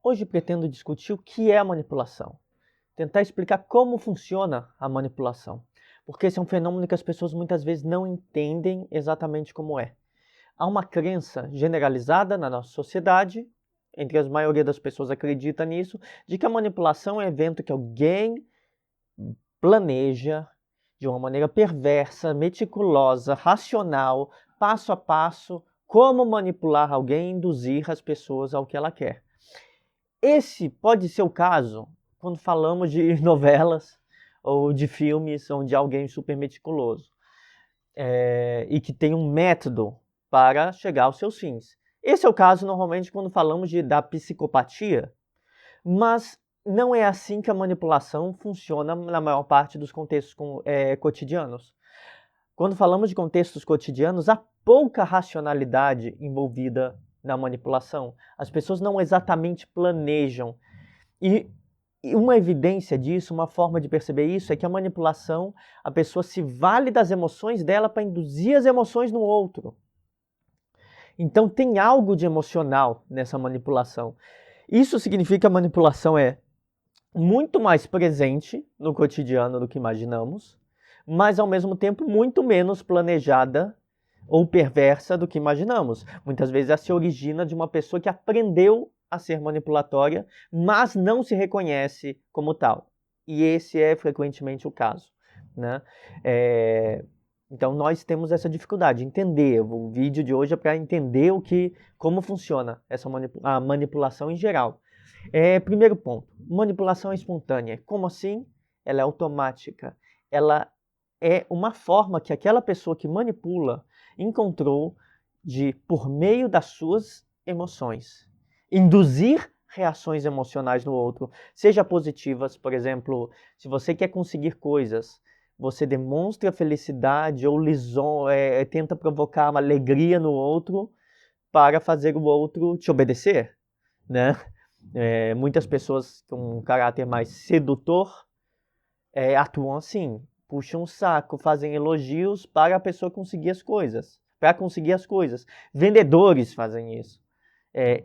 Hoje pretendo discutir o que é a manipulação, tentar explicar como funciona a manipulação, porque esse é um fenômeno que as pessoas muitas vezes não entendem exatamente como é. Há uma crença generalizada na nossa sociedade, entre a maioria das pessoas acredita nisso, de que a manipulação é um evento que alguém planeja de uma maneira perversa, meticulosa, racional, passo a passo, como manipular alguém e induzir as pessoas ao que ela quer. Esse pode ser o caso quando falamos de novelas ou de filmes onde alguém é super meticuloso e que tem um método para chegar aos seus fins. Esse é o caso normalmente quando falamos da psicopatia, mas não é assim que a manipulação funciona na maior parte dos contextos cotidianos. Quando falamos de contextos cotidianos, há pouca racionalidade envolvida na manipulação. As pessoas não exatamente planejam. E uma evidência disso, uma forma de perceber isso, é que a manipulação, a pessoa se vale das emoções dela para induzir as emoções no outro. Então tem algo de emocional nessa manipulação. Isso significa que a manipulação é muito mais presente no cotidiano do que imaginamos, mas ao mesmo tempo muito menos planejada ou perversa do que imaginamos. Muitas vezes ela se origina de uma pessoa que aprendeu a ser manipulatória, mas não se reconhece como tal. E esse é frequentemente o caso, né? Então nós temos essa dificuldade de entender. O vídeo de hoje é para entender como funciona a manipulação em geral. Primeiro ponto, manipulação espontânea. Como assim? Ela é automática. Ela é uma forma que aquela pessoa que manipula encontrou de, por meio das suas emoções, induzir reações emocionais no outro, seja positivas, por exemplo, se você quer conseguir coisas, você demonstra felicidade ou tenta provocar uma alegria no outro para fazer o outro te obedecer, né? Muitas pessoas com um caráter mais sedutor atuam assim, puxam o saco, fazem elogios para a pessoa conseguir as coisas, Vendedores fazem isso.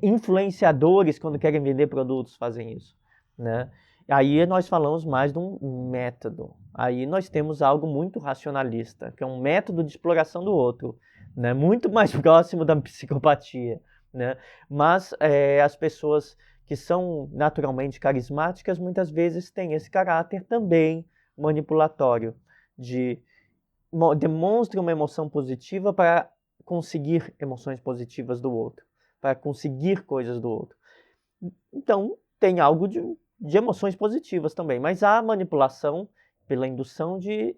Influenciadores, quando querem vender produtos, fazem isso, né? Aí nós falamos mais de um método. Aí nós temos algo muito racionalista, que é um método de exploração do outro, né? Muito mais próximo da psicopatia, né? Mas as pessoas que são naturalmente carismáticas muitas vezes têm esse caráter também manipulatório, demonstra uma emoção positiva para conseguir emoções positivas do outro, para conseguir coisas do outro. Então, tem algo de emoções positivas também, mas há manipulação pela indução de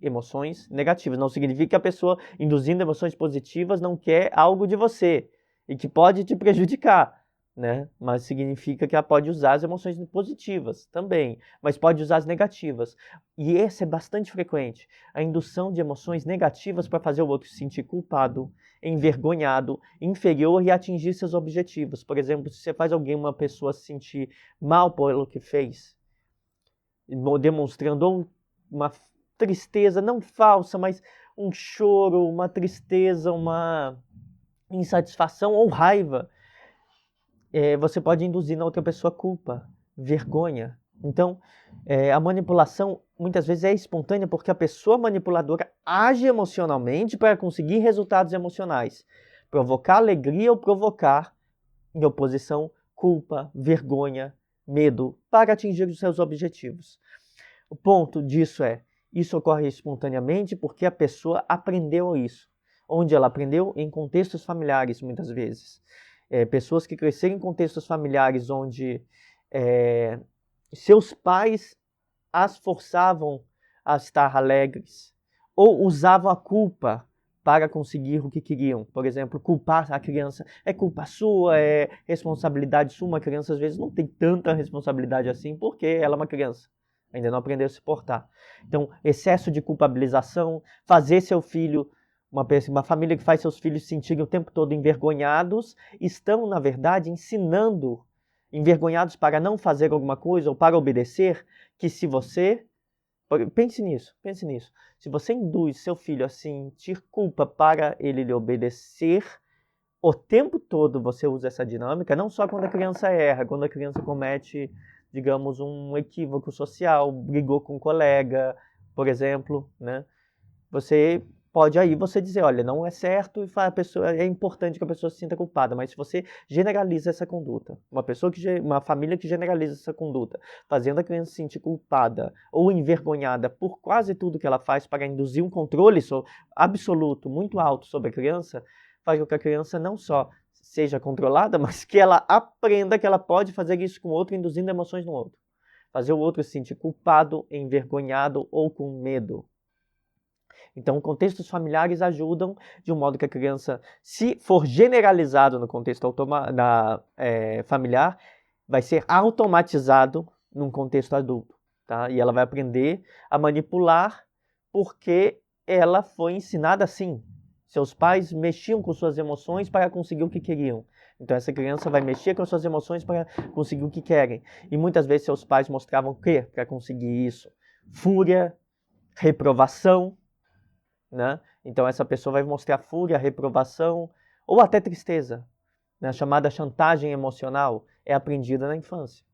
emoções negativas. Não significa que a pessoa induzindo emoções positivas não quer algo de você e que pode te prejudicar, né? Mas significa que ela pode usar as emoções positivas também, mas pode usar as negativas. E esse é bastante frequente, a indução de emoções negativas para fazer o outro se sentir culpado, envergonhado, inferior e atingir seus objetivos. Por exemplo, se você faz uma pessoa se sentir mal pelo que fez, demonstrando uma tristeza, não falsa, mas um choro, uma tristeza, uma insatisfação ou raiva, você pode induzir na outra pessoa culpa, vergonha. Então, a manipulação muitas vezes é espontânea porque a pessoa manipuladora age emocionalmente para conseguir resultados emocionais. Provocar alegria ou provocar, em oposição, culpa, vergonha, medo, para atingir os seus objetivos. O ponto disso isso ocorre espontaneamente porque a pessoa aprendeu isso. Onde ela aprendeu? Em contextos familiares, muitas vezes. Pessoas que cresceram em contextos familiares onde seus pais as forçavam a estar alegres ou usavam a culpa para conseguir o que queriam. Por exemplo, culpar a criança é culpa sua, é responsabilidade sua. Uma criança às vezes não tem tanta responsabilidade assim porque ela é uma criança, ainda não aprendeu a se portar. Então, excesso de culpabilização, fazer seu filho, uma família que faz seus filhos se sentirem o tempo todo envergonhados, estão, na verdade, envergonhados para não fazer alguma coisa ou para obedecer, que se você... Pense nisso. Se você induz seu filho a sentir culpa para ele lhe obedecer, o tempo todo você usa essa dinâmica, não só quando a criança erra, quando a criança comete, digamos, um equívoco social, brigou com um colega, por exemplo, né? Você pode aí você dizer, olha, não é certo e a pessoa, é importante que a pessoa se sinta culpada, mas se você generaliza essa conduta, uma família que generaliza essa conduta, fazendo a criança se sentir culpada ou envergonhada por quase tudo que ela faz para induzir um controle absoluto, muito alto sobre a criança, faz com que a criança não só seja controlada, mas que ela aprenda que ela pode fazer isso com o outro, induzindo emoções no outro. Fazer o outro se sentir culpado, envergonhado ou com medo. Então, contextos familiares ajudam de um modo que a criança, se for generalizado no contexto familiar, vai ser automatizado num contexto adulto. Tá? E ela vai aprender a manipular porque ela foi ensinada assim. Seus pais mexiam com suas emoções para conseguir o que queriam. Então, essa criança vai mexer com suas emoções para conseguir o que querem. E muitas vezes seus pais mostravam o quê para conseguir isso? Fúria, reprovação. Né? Então essa pessoa vai mostrar fúria, reprovação ou até tristeza. Né? A chamada chantagem emocional é aprendida na infância.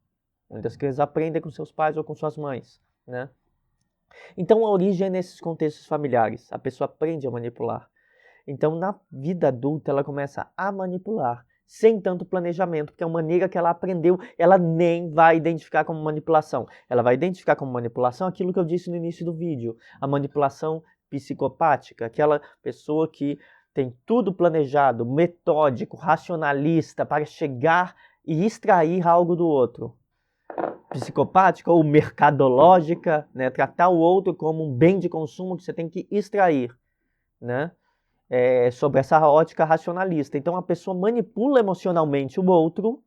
Muitas crianças aprendem com seus pais ou com suas mães. Né? Então a origem é nesses contextos familiares. A pessoa aprende a manipular. Então na vida adulta ela começa a manipular sem tanto planejamento, porque é uma maneira que ela aprendeu, ela nem vai identificar como manipulação. Ela vai identificar como manipulação aquilo que eu disse no início do vídeo, a manipulação psicopática, aquela pessoa que tem tudo planejado, metódico, racionalista para chegar e extrair algo do outro. Psicopática ou mercadológica, né? Tratar o outro como um bem de consumo que você tem que extrair, né? Sobre essa ótica racionalista. Então a pessoa manipula emocionalmente o outro,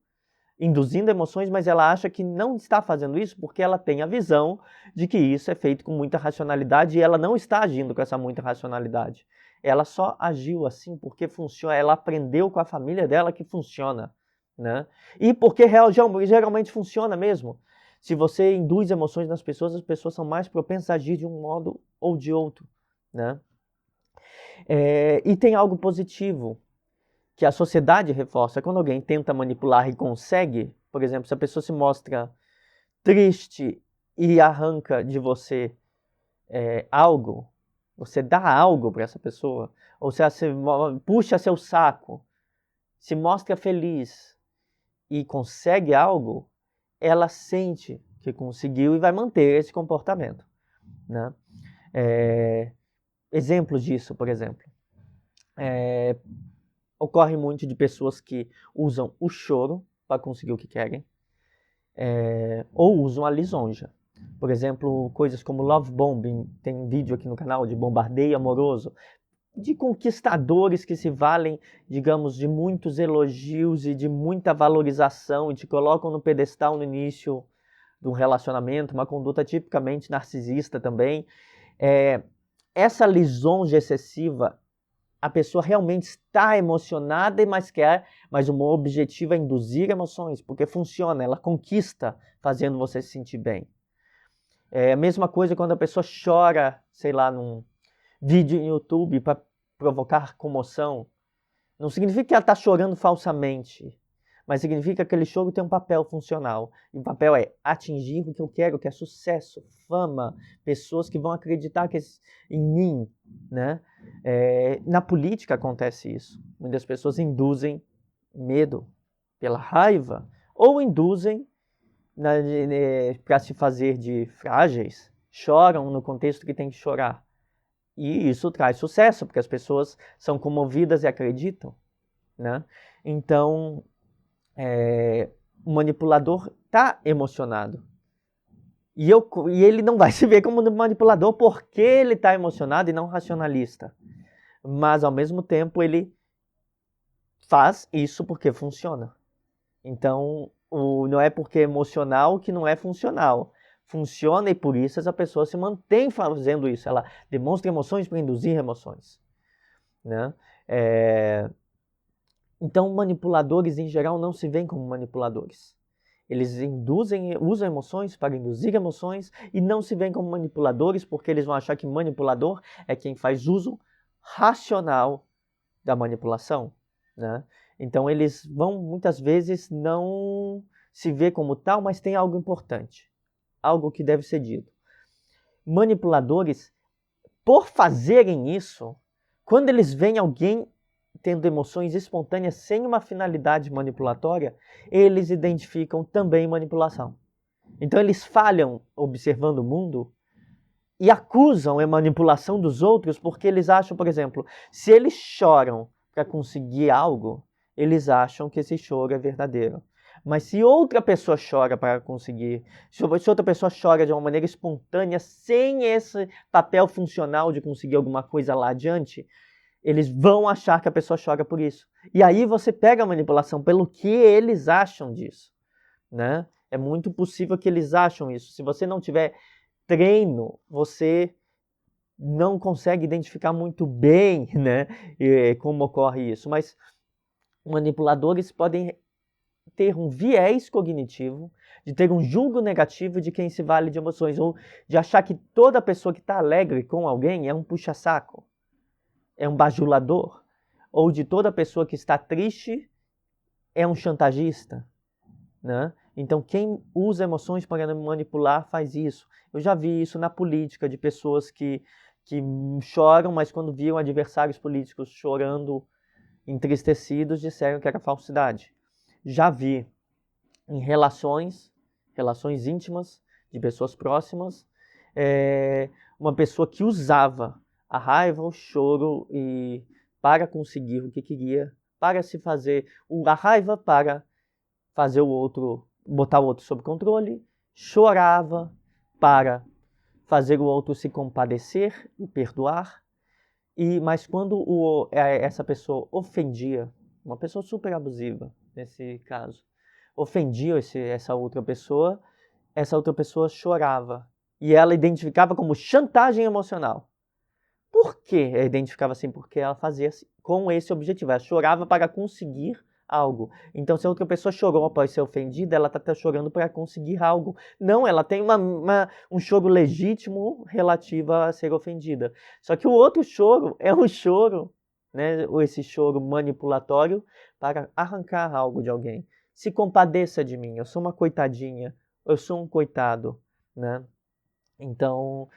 induzindo emoções, mas ela acha que não está fazendo isso porque ela tem a visão de que isso é feito com muita racionalidade e ela não está agindo com essa muita racionalidade. Ela só agiu assim porque funciona, ela aprendeu com a família dela que funciona, né? E porque geralmente funciona mesmo. Se você induz emoções nas pessoas, as pessoas são mais propensas a agir de um modo ou de outro, né? E tem algo positivo que a sociedade reforça. Quando alguém tenta manipular e consegue, por exemplo, se a pessoa se mostra triste e arranca de você algo, você dá algo para essa pessoa, ou se você puxa seu saco, se mostra feliz e consegue algo, ela sente que conseguiu e vai manter esse comportamento, né? Exemplos disso, por exemplo, ocorre muito de pessoas que usam o choro para conseguir o que querem, ou usam a lisonja. Por exemplo, coisas como love bombing, tem um vídeo aqui no canal de bombardeio amoroso, de conquistadores que se valem, digamos, de muitos elogios e de muita valorização e te colocam no pedestal no início de um relacionamento, uma conduta tipicamente narcisista também. Essa lisonja excessiva, a pessoa realmente está emocionada, mas o meu objetivo é induzir emoções, porque funciona, ela conquista fazendo você se sentir bem. É a mesma coisa quando a pessoa chora, sei lá, num vídeo em YouTube para provocar comoção. Não significa que ela está chorando falsamente, mas significa que aquele choro tem um papel funcional. E o papel é atingir o que eu quero, que é sucesso, fama, pessoas que vão acreditar em mim, né? Na política acontece isso. Muitas pessoas induzem medo pela raiva ou induzem para se fazer de frágeis, choram no contexto que tem que chorar. E isso traz sucesso, porque as pessoas são comovidas e acreditam, né? Então, o manipulador está emocionado. E ele não vai se ver como manipulador porque ele está emocionado e não racionalista. Mas, ao mesmo tempo, ele faz isso porque funciona. Então, não é porque é emocional que não é funcional. Funciona e por isso essa pessoa se mantém fazendo isso. Ela demonstra emoções para induzir emoções, né? Então, manipuladores em geral não se veem como manipuladores. Eles usam emoções para induzir emoções e não se veem como manipuladores porque eles vão achar que manipulador é quem faz uso racional da manipulação, né? Então eles vão muitas vezes não se ver como tal, mas tem algo importante, algo que deve ser dito. Manipuladores, por fazerem isso, quando eles veem alguém tendo emoções espontâneas sem uma finalidade manipulatória, eles identificam também manipulação. Então eles falham observando o mundo e acusam a manipulação dos outros porque eles acham, por exemplo, se eles choram para conseguir algo, eles acham que esse choro é verdadeiro. Mas se outra pessoa chora para conseguir, se outra pessoa chora de uma maneira espontânea, sem esse papel funcional de conseguir alguma coisa lá adiante, eles vão achar que a pessoa chora por isso. E aí você pega a manipulação pelo que eles acham disso, né? É muito possível que eles acham isso. Se você não tiver treino, você não consegue identificar muito bem, né, como ocorre isso. Mas manipuladores podem ter um viés cognitivo, de ter um julgo negativo de quem se vale de emoções, ou de achar que toda pessoa que está alegre com alguém é um puxa-saco, é um bajulador, ou de toda pessoa que está triste é um chantagista, né? Então quem usa emoções para manipular faz isso. Eu já vi isso na política, de pessoas que choram, mas quando viam adversários políticos chorando, entristecidos, disseram que era falsidade. Já vi em relações íntimas, de pessoas próximas, uma pessoa que usava a raiva, o choro para conseguir o que queria, para se fazer a raiva, para fazer o outro, botar o outro sob controle, chorava para fazer o outro se compadecer e perdoar. Mas quando essa pessoa ofendia, uma pessoa super abusiva nesse caso, ofendia essa outra pessoa chorava. E ela identificava como chantagem emocional. Por que ela identificava assim? Porque ela fazia com esse objetivo. Ela chorava para conseguir algo. Então, se a outra pessoa chorou após ser ofendida, ela está chorando para conseguir algo. Não, ela tem um choro legítimo relativo a ser ofendida. Só que o outro choro é um choro, né, ou esse choro manipulatório para arrancar algo de alguém. Se compadeça de mim, eu sou uma coitadinha, eu sou um coitado, né? Então,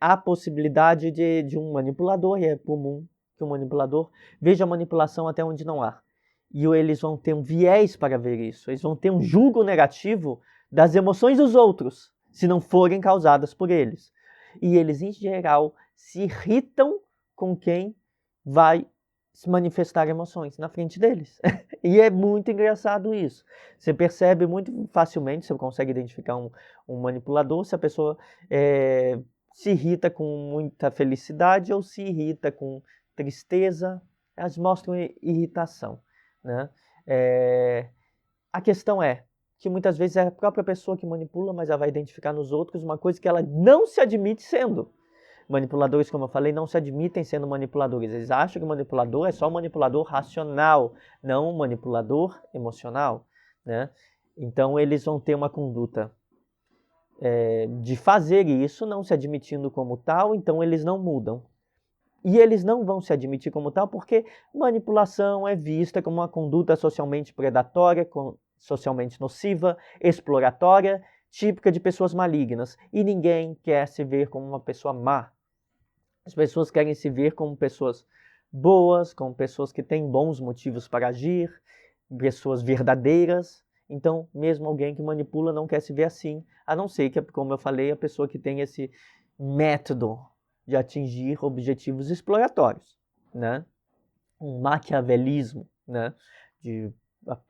há possibilidade de um manipulador, e é comum que um manipulador veja a manipulação até onde não há. E eles vão ter um viés para ver isso, eles vão ter um julgo negativo das emoções dos outros, se não forem causadas por eles. E eles, em geral, se irritam com quem vai se manifestar emoções na frente deles. E é muito engraçado isso. Você percebe muito facilmente, você consegue identificar um manipulador, se a pessoa se irrita com muita felicidade ou se irrita com tristeza. Elas mostram irritação, né? A questão é que muitas vezes é a própria pessoa que manipula, mas ela vai identificar nos outros uma coisa que ela não se admite sendo. Manipuladores, como eu falei, não se admitem sendo manipuladores. Eles acham que o manipulador é só um manipulador racional, não um manipulador emocional, né? Então eles vão ter uma conduta de fazer isso, não se admitindo como tal, então eles não mudam. E eles não vão se admitir como tal porque manipulação é vista como uma conduta socialmente predatória, socialmente nociva, exploratória, típica de pessoas malignas. E ninguém quer se ver como uma pessoa má. As pessoas querem se ver como pessoas boas, como pessoas que têm bons motivos para agir, pessoas verdadeiras. Então, mesmo alguém que manipula não quer se ver assim, a não ser que, como eu falei, a pessoa que tem esse método de atingir objetivos exploratórios, né? Um maquiavelismo, né?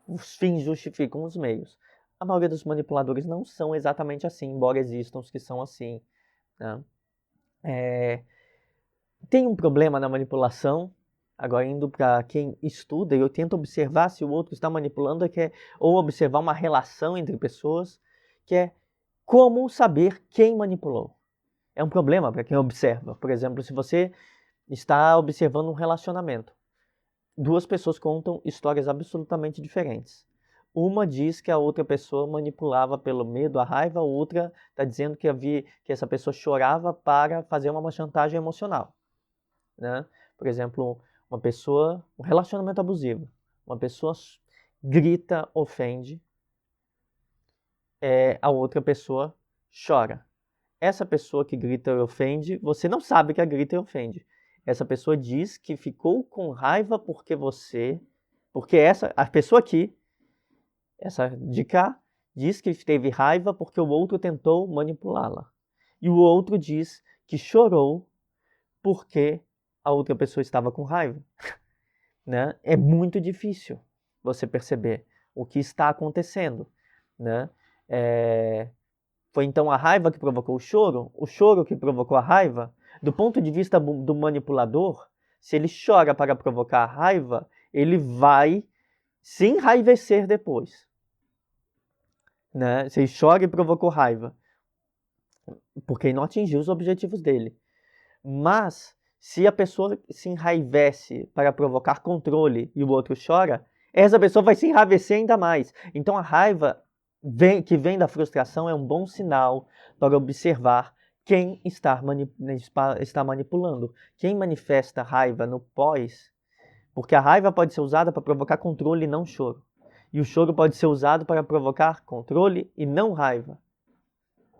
Os fins justificam os meios. A maioria dos manipuladores não são exatamente assim, embora existam os que são assim, né? Tem um problema na manipulação, agora indo para quem estuda, e eu tento observar se o outro está manipulando, ou observar uma relação entre pessoas, que é como saber quem manipulou. É um problema para quem observa. Por exemplo, se você está observando um relacionamento, duas pessoas contam histórias absolutamente diferentes. Uma diz que a outra pessoa manipulava pelo medo, a raiva, a outra está dizendo que essa pessoa chorava para fazer uma chantagem emocional, né? Por exemplo, um relacionamento abusivo. Uma pessoa grita, ofende, a outra pessoa chora. Essa pessoa que grita e ofende, você não sabe que a grita e ofende. Essa pessoa diz que ficou com raiva porque a pessoa aqui, essa de cá, diz que teve raiva porque o outro tentou manipulá-la. E o outro diz que chorou porque a outra pessoa estava com raiva. Né? É muito difícil você perceber o que está acontecendo. Né? Foi então a raiva que provocou o choro que provocou a raiva. Do ponto de vista do manipulador, se ele chora para provocar a raiva, ele vai se enraivecer depois. Né? Se ele chora e provocou raiva, porque não atingiu os objetivos dele. Mas, se a pessoa se enraivece para provocar controle e o outro chora, essa pessoa vai se enraivecer ainda mais. Então a raiva que vem da frustração é um bom sinal para observar quem está manipulando. Quem manifesta raiva no pós, porque a raiva pode ser usada para provocar controle e não choro. E o choro pode ser usado para provocar controle e não raiva.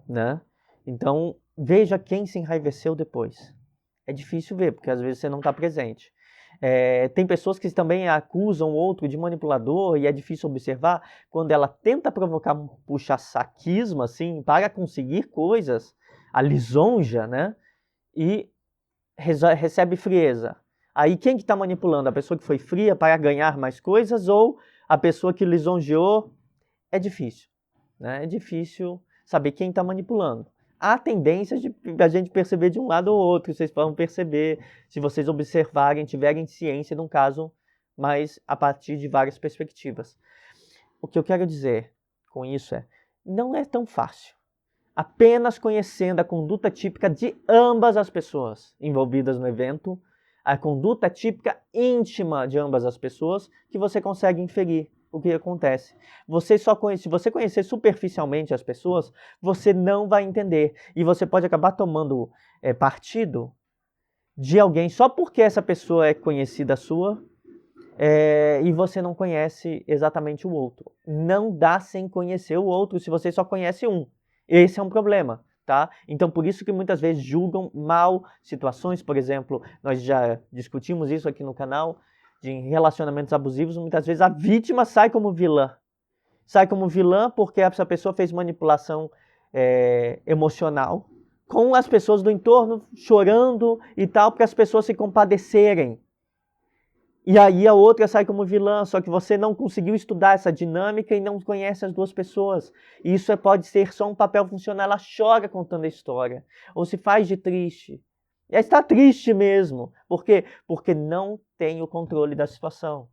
Né? Então, veja quem se enraiveceu depois. É difícil ver, porque às vezes você não está presente. Tem pessoas que também acusam o outro de manipulador e é difícil observar quando ela tenta provocar um puxa-saquismo assim, para conseguir coisas, a lisonja, né? E recebe frieza. Aí quem que está manipulando? A pessoa que foi fria para ganhar mais coisas ou a pessoa que lisonjeou? É difícil. Né? É difícil saber quem está manipulando. Há tendências de a gente perceber de um lado ou outro, vocês vão perceber se vocês observarem, tiverem ciência de um caso, mas a partir de várias perspectivas. O que eu quero dizer com isso não é tão fácil. Apenas conhecendo a conduta típica de ambas as pessoas envolvidas no evento, a conduta típica íntima de ambas as pessoas, que você consegue inferir o que acontece. Se você conhecer superficialmente as pessoas, você não vai entender. E você pode acabar tomando partido de alguém só porque essa pessoa é conhecida sua e você não conhece exatamente o outro. Não dá sem conhecer o outro se você só conhece um. Esse é um problema. Tá? Então, por isso que muitas vezes julgam mal situações, por exemplo, nós já discutimos isso aqui no canal, de relacionamentos abusivos, muitas vezes a vítima sai como vilã. Sai como vilã porque essa pessoa fez manipulação emocional com as pessoas do entorno chorando e tal, para as pessoas se compadecerem. E aí a outra sai como vilã, só que você não conseguiu estudar essa dinâmica e não conhece as duas pessoas. E isso pode ser só um papel funcional, ela chora contando a história, ou se faz de triste. E aí está triste mesmo. Por quê? Porque não tem o controle da situação.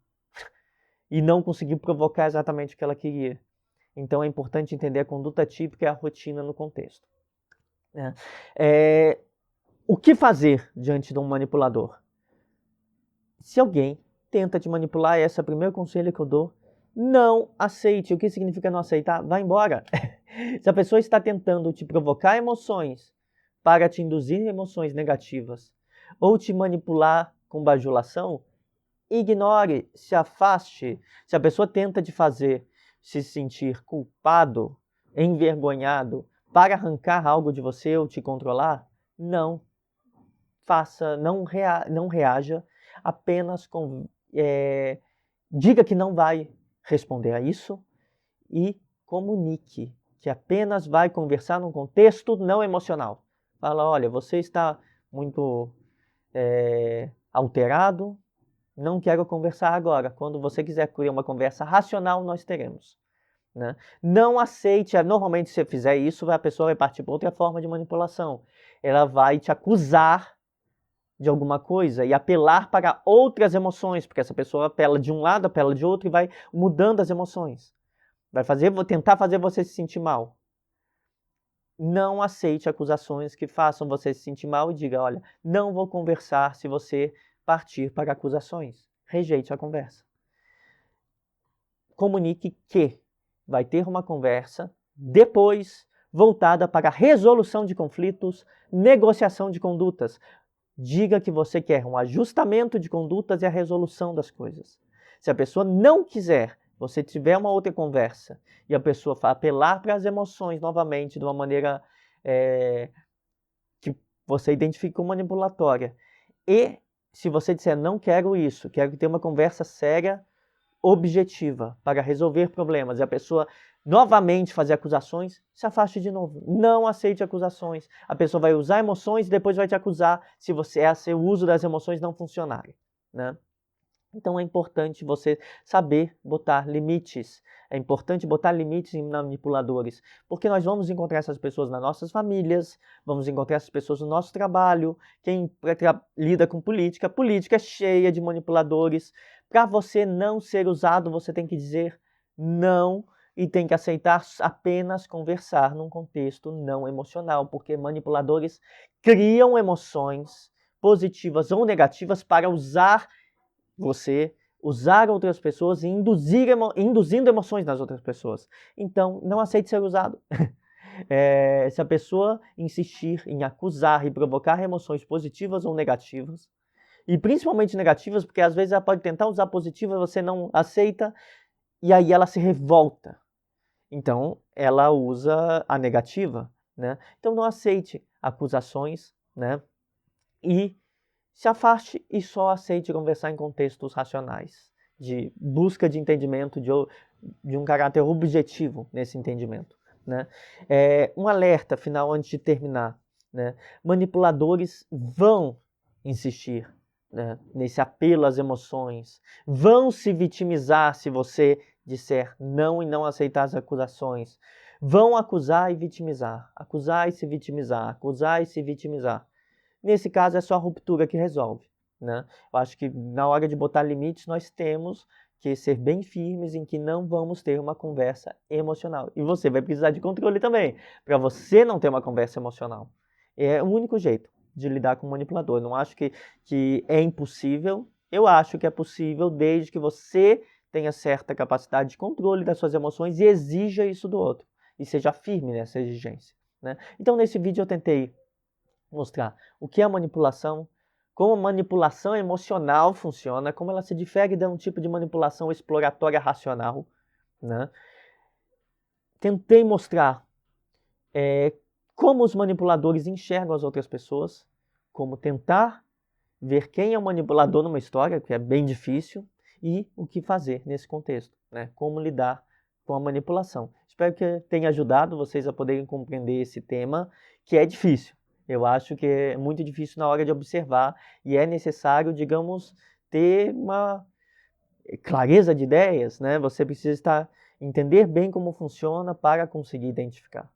E não conseguiu provocar exatamente o que ela queria. Então é importante entender a conduta típica e a rotina no contexto. O que fazer diante de um manipulador? Se alguém tenta te manipular, esse é o primeiro conselho que eu dou. Não aceite. O que significa não aceitar? Vai embora. Se a pessoa está tentando te provocar emoções para te induzir emoções negativas ou te manipular com bajulação, ignore, se afaste. Se a pessoa tenta te fazer se sentir culpado, envergonhado, para arrancar algo de você ou te controlar, não faça, não reaja, apenas diga que não vai responder a isso e comunique que apenas vai conversar num contexto não emocional. Fala, olha, você está muito alterado, não quero conversar agora. Quando você quiser criar uma conversa racional, nós teremos. Né? Não aceite, normalmente se você fizer isso, a pessoa vai partir para outra forma de manipulação. Ela vai te acusar de alguma coisa e apelar para outras emoções, porque essa pessoa apela de um lado, apela de outro e vai mudando as emoções. Vai tentar fazer você se sentir mal. Não aceite acusações que façam você se sentir mal e diga, olha, não vou conversar se você partir para acusações. Rejeite a conversa. Comunique que vai ter uma conversa depois voltada para resolução de conflitos, negociação de condutas. Diga que você quer um ajustamento de condutas e a resolução das coisas. Se a pessoa não quiser, você tiver uma outra conversa e a pessoa apelar para as emoções novamente de uma maneira que você identifique como manipulatória, e se você disser não quero isso, quero ter uma conversa séria, objetiva, para resolver problemas, e a pessoa novamente fazer acusações, se afaste de novo. Não aceite acusações. A pessoa vai usar emoções e depois vai te acusar se o uso das emoções não funcionarem, né? Então é importante você saber botar limites. É importante botar limites em manipuladores, porque nós vamos encontrar essas pessoas nas nossas famílias, vamos encontrar essas pessoas no nosso trabalho, quem lida com política, política é cheia de manipuladores. Para você não ser usado, você tem que dizer não e tem que aceitar apenas conversar num contexto não emocional, porque manipuladores criam emoções positivas ou negativas para usar outras pessoas e induzindo emoções nas outras pessoas. Então, não aceite ser usado. Se a pessoa insistir em acusar e provocar emoções positivas ou negativas, e principalmente negativas, porque às vezes ela pode tentar usar positiva, você não aceita, e aí ela se revolta. Então, ela usa a negativa, né? Então, não aceite acusações, né? E se afaste e só aceite conversar em contextos racionais, de busca de entendimento, de um caráter objetivo nesse entendimento, né? Um alerta final antes de terminar, né? Manipuladores vão insistir, né, nesse apelo às emoções, vão se vitimizar se você disser não e não aceitar as acusações, vão acusar e vitimizar, acusar e se vitimizar, acusar e se vitimizar. Nesse caso, é só a ruptura que resolve, né? Eu acho que na hora de botar limites, nós temos que ser bem firmes em que não vamos ter uma conversa emocional. E você vai precisar de controle também, para você não ter uma conversa emocional. É o único jeito de lidar com o manipulador. Eu não acho que é impossível. Eu acho que é possível desde que você tenha certa capacidade de controle das suas emoções e exija isso do outro. E seja firme nessa exigência, né? Então, nesse vídeo eu tentei mostrar o que é a manipulação, como a manipulação emocional funciona, como ela se difere de um tipo de manipulação exploratória racional, né? Tentei mostrar como os manipuladores enxergam as outras pessoas, como tentar ver quem é o manipulador numa história, que é bem difícil, e o que fazer nesse contexto, né? Como lidar com a manipulação. Espero que tenha ajudado vocês a poderem compreender esse tema, que é difícil. Eu acho que é muito difícil na hora de observar e é necessário, digamos, ter uma clareza de ideias, né? Você precisa entender bem como funciona para conseguir identificar.